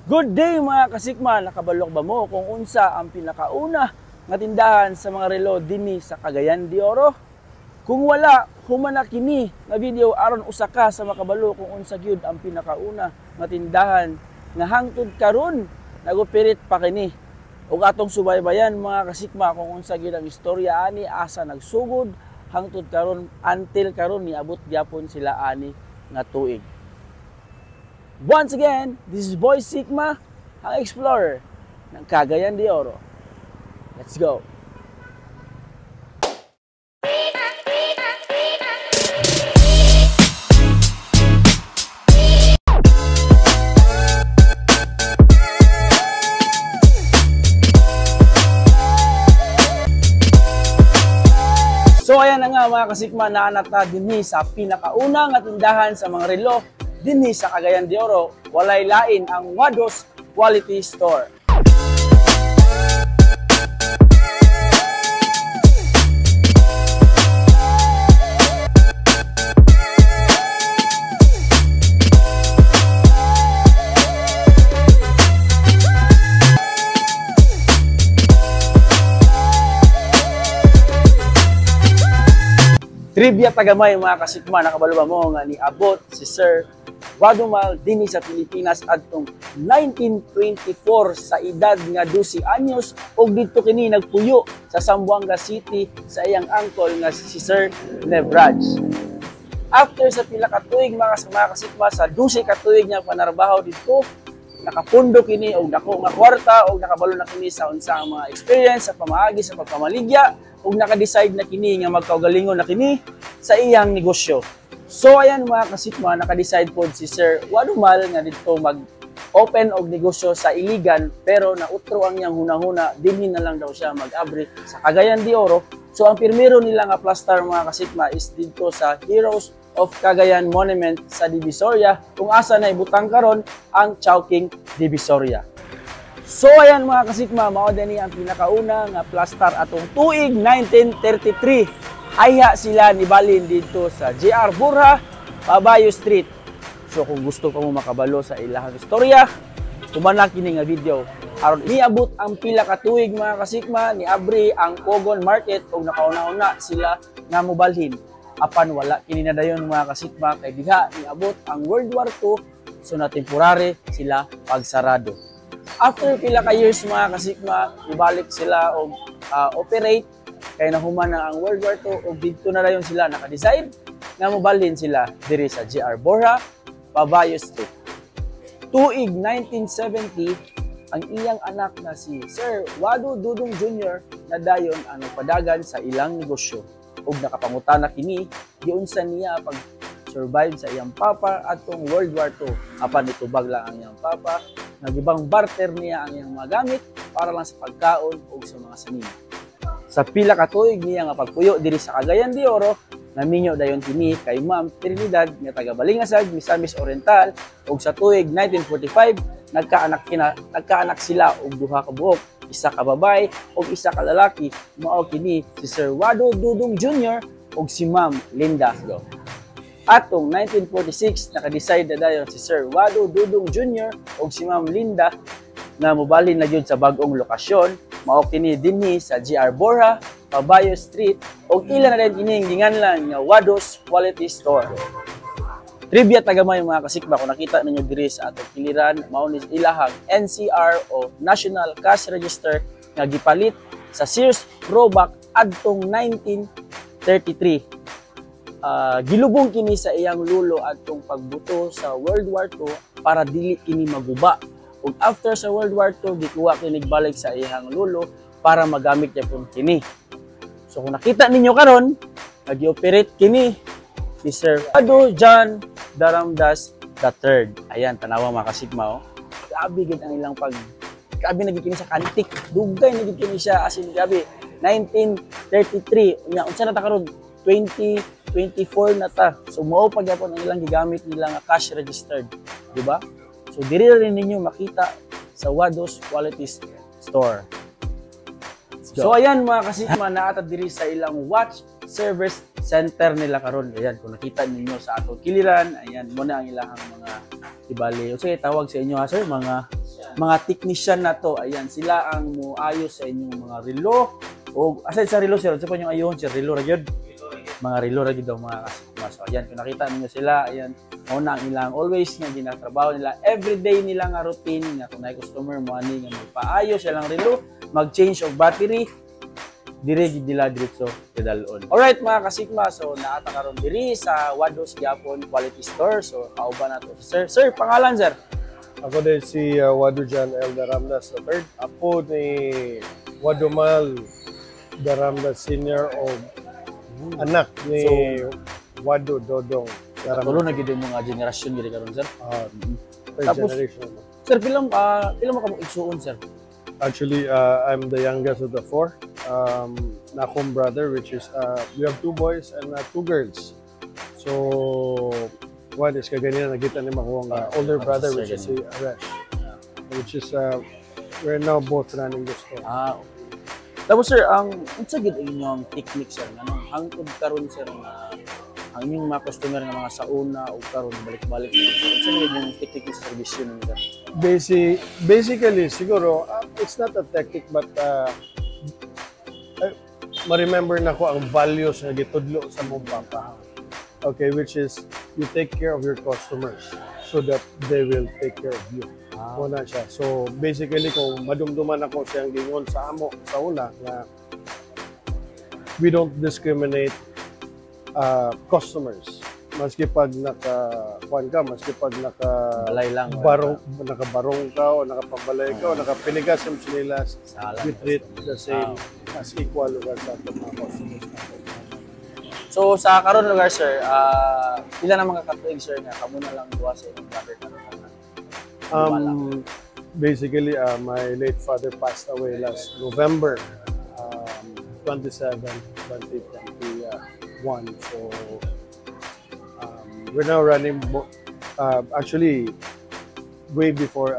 Good day mga kasikma, nakabalok ba mo kung unsa ang pinakauna nga tindahan sa mga relo dinhi sa Cagayan de Oro? Kung wala, humana kini nga video aron usa ka sa makabalo kung unsa gyud ang pinakauna nga tindahan nga hangtod karon nagoperit pa kini. Ug atong subaybayan mga kasikma kung unsa gyud ang istorya ani asa nagsugod hangtod karon until karon niabot gyapon sila ani nga tuig. Once again, this is Boy Sigma, ang explorer ng Cagayan de Oro. Let's go! So ayan na nga mga kasikma, naanata dinhi sa pinakauna nga tindahan sa mga relo dinhi sa Cagayan de Oro, walay lain ang Wados Quality Store. Trivia tagamay mga kasikma, nakabalo ba mo nga niabot si Sir Wadumal dinhi sa Pilipinas adtong 1924 sa edad nga 12 anyos ug didto kini nagpuyo sa Zamboanga City sa iyang uncle nga si Sir Nebraj. After sa pila ka tuig mga kasikma, sa 12 ka tuig niya panarbaho dito, nakapundo kini og dako nga kwarta ug nakabalo na kini sa unsa ang mga experience sa pamaagi sa pagpamaligya ug naka-decide na kini nga magkaugalingon na kini sa iyang negosyo. So ayan mga kasikma, naka-decide po si Sir Wadumal nga dito mag-open og negosyo sa Iligan, pero nautro ang niyang hunahuna dinhi na lang daw siya mag-abri sa Cagayan de Oro. So ang pirmero nila nga plastar mga kasikma is dito sa Heroes of Cagayan Monument sa Divisoria, kung asa na ibutang karon ang Chowking Divisoria. So ayan mga kasikma, mao dinhi ang pinakauna nga plastar atong tuig 1933. Ayha sila nibalin dito sa JR Borja, Pabayo Street. So kung gusto ka mo makabalo sa ilahang istorya, kumana kini nga video. Aron niabot ang pila ka tuig mga kasikma, niabri ang Pogon Market ug nakauna-una sila nga mobalhin. Apan wala kini na dayon mga kasikma kay diha niabot ang World War II, so na temporary sila pagsarado. After pila ka years mga kasikma, ibalik sila og operate kaya nahuman na ang World War II o dito na dayon sila naka-decide na mobalhin sila diri sa JR Borja, Pabayo Street. Tuig 1970, ang iyang anak na si Sir Wado Dudong Jr. na dayon ang nagpadagan sa ilang negosyo ug nakapangutana kini giunsa niya pag-survive sa iyang papa atong World War II. Apan nitubag lang ang iyang papa, nagibang barter niya ang iyang mga gamit para lang sa pagkaon ug sa mga sanina. Sa pila ka tuig niya nga pagpuyo diri sa Cagayan de Oro, naminyo dayon kini kay Ma'am Trinidad nga taga Balingasag, Misamis Oriental, ug sa tuig 1945 nagkaanak sila og duha ka buok, isa ka babay ug isa ka lalaki. Mao kini si Sir Wado Dudong Jr. ug si Ma'am Linda. Atong 1946 naka-decide na dayon si Sir Wado Dudong Jr. ug si Ma'am Linda na mobalhin na gyud sa bag-ong lokasyon. Mao kini dinhi sa JR Borja, Pabayo Street ug ila na din ining ginganlan nga Wados Quality Store. Trivia tagamay mga kasikma, kung nakita ninyo diri sa atong kiliran, mao ni ilahang NCR o National Cash Register nga gipalit sa Sears Roebuck adtong 1933. Gilubong kini sa iyang lulo adtong pagbuto sa World War II para dili kini maguba. Ug after sa World War II, gikuha kini balik sa iyang lulo para magamit niya pun kini. So kung nakita ninyo karon, nag-operate kini si Sir Wado John Daramdas III. Ayan, tanawa mga kasigma. Grabe gid ang ilang grabe na gid kini sa kantik. Dugay na gid kini siya as in grabe. 1933, unsa na ta karon? 2024 na ta. So mao pa gyapon ang ilang gigamit nila nga cash registered, di ba? So diri rin ninyo makita sa Wados Quality Store. So ayan mga kasikma, naatad diri sa ilang watch service center nila karon. Ayan, kung nakita ninyo sa atong kiliran, ayan mo na ang ilang mga ibali. O sige, tawag sa inyo ha sir, mga mga technician na to, ayan, sila ang muayos sa inyong mga relo. O aside sa relo, sir, sa yung ayon, sir, relo ra gyud. Mga relo ra gyud daw mga kasikmas. So, ayan, kung nakita niyo sila, ayan, una ang ilang always nga ginatrabaho nila, everyday nila nga routine nga kung may customer mo ani nga magpaayos silang relo, mag-change of battery, dire gid nila diretso kedalon. Alright mga kasikma, so naata karon diri sa Wados Gyapon Quality Store. So kauban nato sir. Sir, pangalan sir? Ako din si Wado Jan L. Daramdas III. Apo ni Wadumal Daramdas Sr. o anak ni Wado Dodong Daramdas. Tulo na gid mga generasyon gid karon sir. Third Tapos, generation. Sir, pilang mo kamo igsuon sir? Actually, I'm the youngest of the four. Na akong brother, which is, we have 2 boys and 2 girls. So, one is kaganina, nagita ni makuha ang older brother, which is si Arash. Which is, we're now both running the store. Okay. Tapos sir, unsa gid inyong technique sir? Anong hangtod karon sir nga ang inyong mga customer nga mga sauna o karon balik-balik unsa gid yung technique sa serbisyo ninyo? Basically, siguro, it's not a technique, but ma-remember na ko ang values na gitudlo sa mong papa. Okay, which is, you take care of your customers so that they will take care of you. Muna siya. So, basically, kung madumduman ako siyang gingon sa amo, sa una, na we don't discriminate customers. Maski pag nakakuan ka, maski pag nakabarong ka o nakapambalay ka o nakapinigas yung sinilas, we treat the same as equal lugar sa ating mga customers. So sa karon lugar sir, pila na mga katuig sir nga kamo na lang duwa sa inyong brother karon? Basically, my late father passed away last November 27, 2021. So we're now running, actually, way before,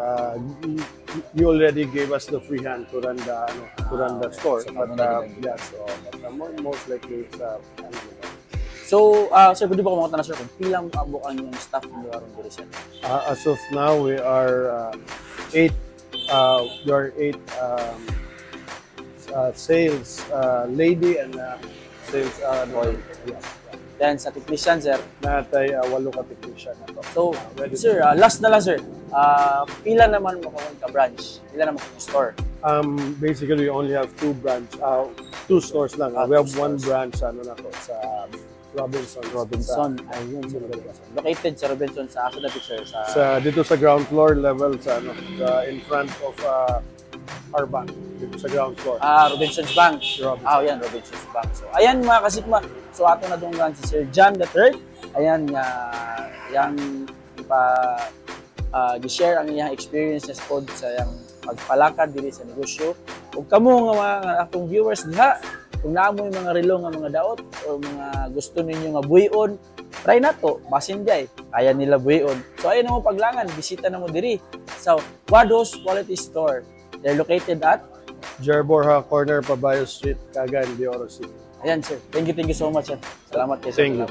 you already gave us the free hand to run the store. So, but yeah, so most likely it's So, sir, pwede ba kumakita na sir kung pilang kabukan yung staff ng lugar ng diri sir? as of now, we are 8 sales lady and sales boy. Yeah. Then sa technician sir, Natay 8 ka technician na to. so sir, last na lang sir, pila naman mo ka branch? Pila naman ka store? Basically, we only have 2 stores lang. We have 1 branch sa Robinson. Ayun, sa Robinson. Located sa Robinson sa asa na sir? Dito sa ground floor level in front of our bank. Dito sa ground floor. Robinson's Bank. Yan, Robinson's Bank. So, ayan mga kasikma. So, ato na dunggan si Sir John III. Ayan, yang gi-share ang iyang experiences po sa yang pagpalakad diri sa negosyo. Ug kamo nga mga atong viewers diha, kung naamoy mga relo nga mga daot o mga gusto ninyo nga buyon, try na to, basin jay, kaya nila buyon. So ayun na mo paglangan, bisita na mo diri sa Wados Quality Store. They're located at Jerborja Corner, Pabayo Street, Cagayan de Oro City. Ayan sir, thank you so much sir. Salamat kayo sir. Thank you.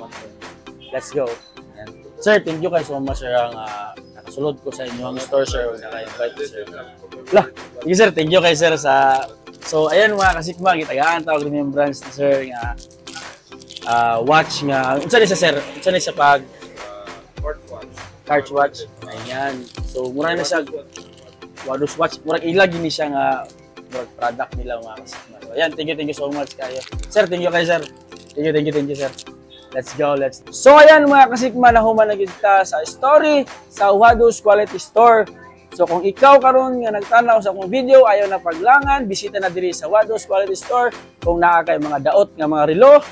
Let's go. Ayan. Sir, thank you kayo so much sir ang nakasulod ko sa inyong store sir, naka-invite ko sir. Thank you kayo sir sa. So ayan mga kasikma, gitagaan tawag din yung branch ni sir nga watch nga. Unsa ni sa sir? Unsa ni sa pag Carch watch. Ayan. So mura na siya Wados watch. Murag ilagi ni siya nga product nila mga kasikma. So ayan, thank you so much kayo. Sir, thank you kayo sir. Thank you sir. Let's go. So ayan mga kasikma, nahuman na gid ta sa story sa Wados Quality Store. So kung ikaw karon nga nagtanaw sa akong video, ayaw na paglangan, bisita na diri sa Wados Quality Store. Kung naa kay mga daot nga mga relo,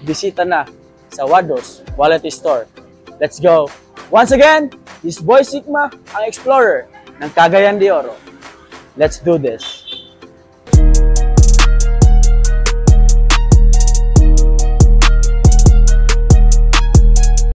bisita na sa Wados Quality Store. Let's go. Once again, this Boy Sigma, ang explorer ng Cagayan de Oro. Let's do this.